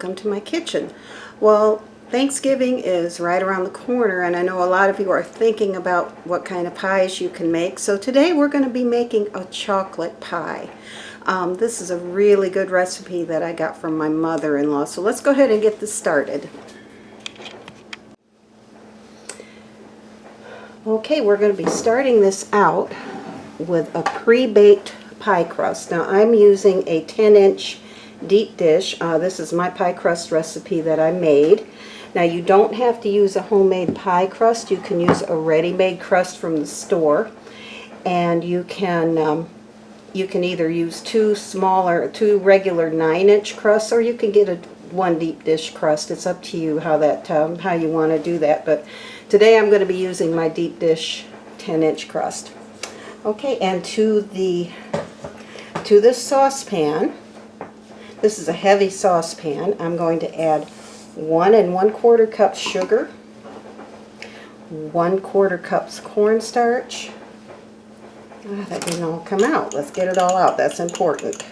welcome to my kitchen. Well, Thanksgiving is right around the corner, and I know a lot of you are thinking about what kind of pies you can make. So today we're going to be making a chocolate pie. This is a really good recipe that I got from my mother-in-law. So let's go ahead and get this started. Okay, we're going to be starting this out with a pre-baked pie crust. Now I'm using a 10-inch deep dish. This is my pie crust recipe that I made. Now you don't have to use a homemade pie crust. You can use a ready-made crust from the store, and you can either use two regular 9-inch crusts, or you can get one deep dish crust. It's up to you how you want to do that. But today I'm going to be using my deep dish 10-inch crust. Okay, and to this saucepan, this is a heavy saucepan, I'm going to add 1 1/4 cups sugar, 1/4 cups cornstarch. That didn't all come out. Let's get it all out. That's important.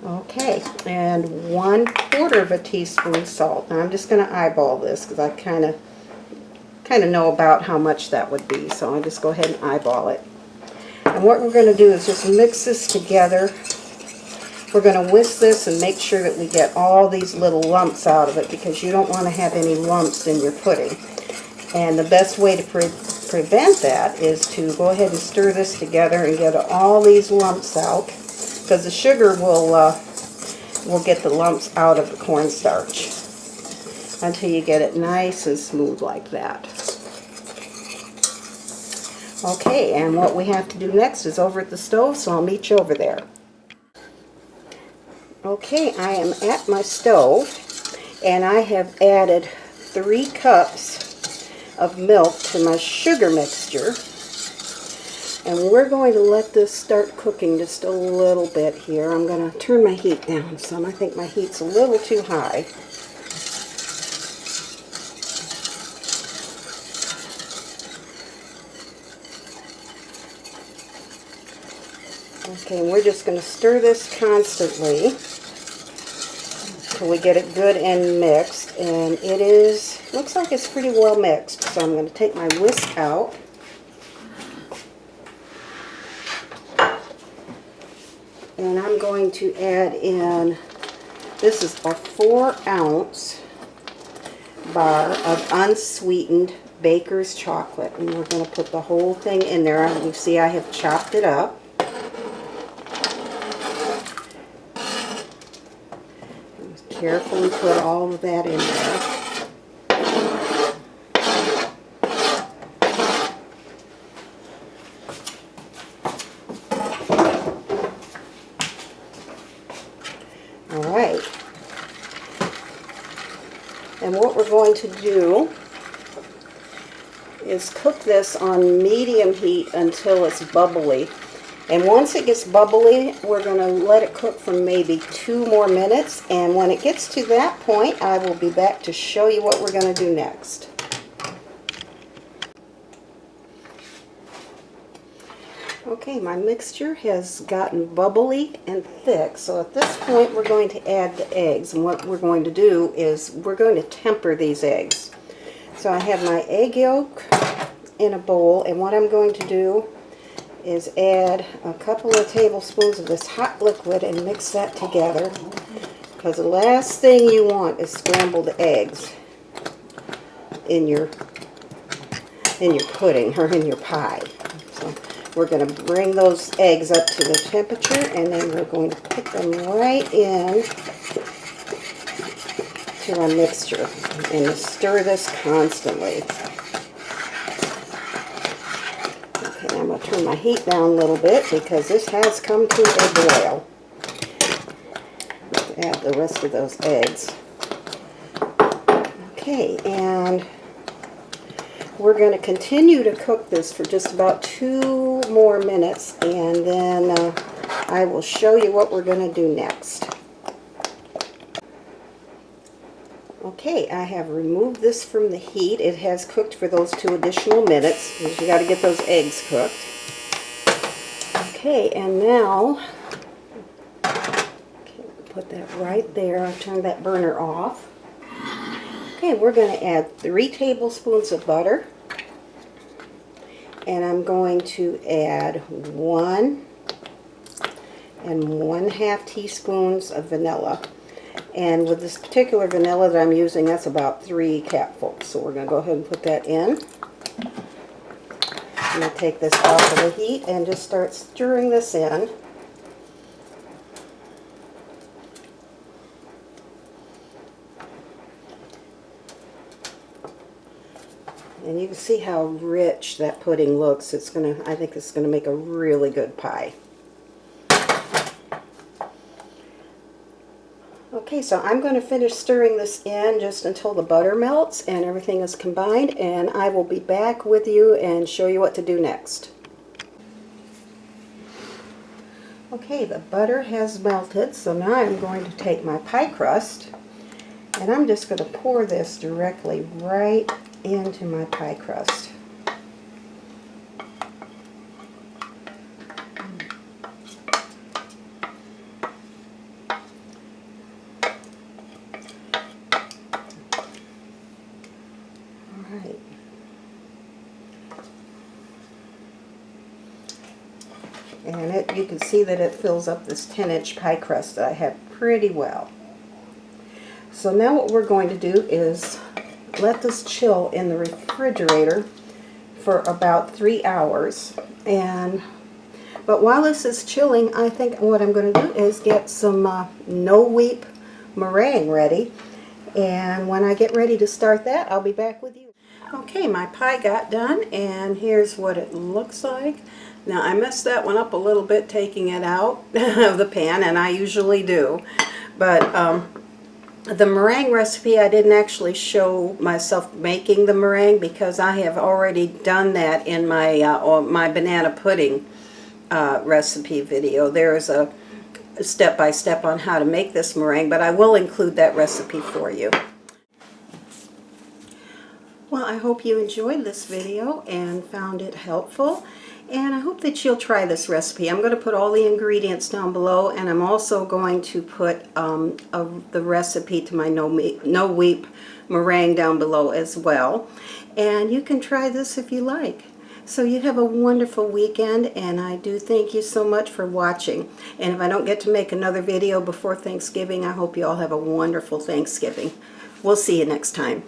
Okay, and 1/4 teaspoon salt. Now I'm just going to eyeball this because I kind of know about how much that would be, so I'll just go ahead and eyeball it. And what we're going to do is just mix this together. We're going to whisk this and make sure that we get all these little lumps out of it, because you don't want to have any lumps in your pudding. And the best way to prevent that is to go ahead and stir this together and get all these lumps out, because the sugar will get the lumps out of the cornstarch until you get it nice and smooth like that. Okay, and what we have to do next is over at the stove, so I'll meet you over there. Okay, I am at my stove, and I have added 3 cups of milk to my sugar mixture. And we're going to let this start cooking just a little bit here. I'm going to turn my heat down some. I think my heat's a little too high. Okay, and we're just going to stir this constantly until we get it good and mixed. And looks like it's pretty well mixed. So I'm going to take my whisk out. And I'm going to add in, this is a 4-ounce bar of unsweetened baker's chocolate. And we're going to put the whole thing in there. You see I have chopped it up. Carefully put all of that in there. Alright. And what we're going to do is cook this on medium heat until it's bubbly. And once it gets bubbly, we're going to let it cook for maybe 2 more minutes. And when it gets to that point, I will be back to show you what we're going to do next. Okay, my mixture has gotten bubbly and thick. So at this point, we're going to add the eggs. And what we're going to do is we're going to temper these eggs. So I have my egg yolk in a bowl. And what I'm going to do is add a couple of tablespoons of this hot liquid and mix that together, because the last thing you want is scrambled eggs in your pudding or in your pie. So we're going to bring those eggs up to the temperature, and then we're going to put them right in to our mixture and stir this constantly. I'm going to turn my heat down a little bit because this has come to a boil. Add the rest of those eggs. Okay, and we're going to continue to cook this for just about 2 more minutes, and then I will show you what we're going to do next. Okay, I have removed this from the heat. It has cooked for those 2 additional minutes, because you got to get those eggs cooked. Okay, and now, put that right there. I'll turn that burner off. Okay, we're going to add 3 tablespoons of butter. And I'm going to add 1 1/2 teaspoons of vanilla. And with this particular vanilla that I'm using, that's about 3 capfuls. So we're going to go ahead and put that in. I'm going to take this off of the heat and just start stirring this in. And you can see how rich that pudding looks. I think it's gonna make a really good pie. Okay, so I'm going to finish stirring this in just until the butter melts and everything is combined, and I will be back with you and show you what to do next. Okay, the butter has melted, so now I'm going to take my pie crust and I'm just going to pour this directly right into my pie crust. Alright. And you can see that it fills up this 10-inch pie crust that I have pretty well. So now what we're going to do is let this chill in the refrigerator for about 3 hours. But while this is chilling, I think what I'm going to do is get some no-wheat meringue ready. And when I get ready to start that, I'll be back with you. Okay, my pie got done, and here's what it looks like. Now, I messed that one up a little bit taking it out of the pan, and I usually do. But the meringue recipe, I didn't actually show myself making the meringue because I have already done that in my my banana pudding recipe video. There is a step-by-step on how to make this meringue, but I will include that recipe for you. Well, I hope you enjoyed this video and found it helpful, and I hope that you'll try this recipe. I'm going to put all the ingredients down below, and I'm also going to put the recipe to my no-wheat meringue down below as well. And you can try this if you like. So you have a wonderful weekend, and I do thank you so much for watching. And if I don't get to make another video before Thanksgiving, I hope you all have a wonderful Thanksgiving. We'll see you next time.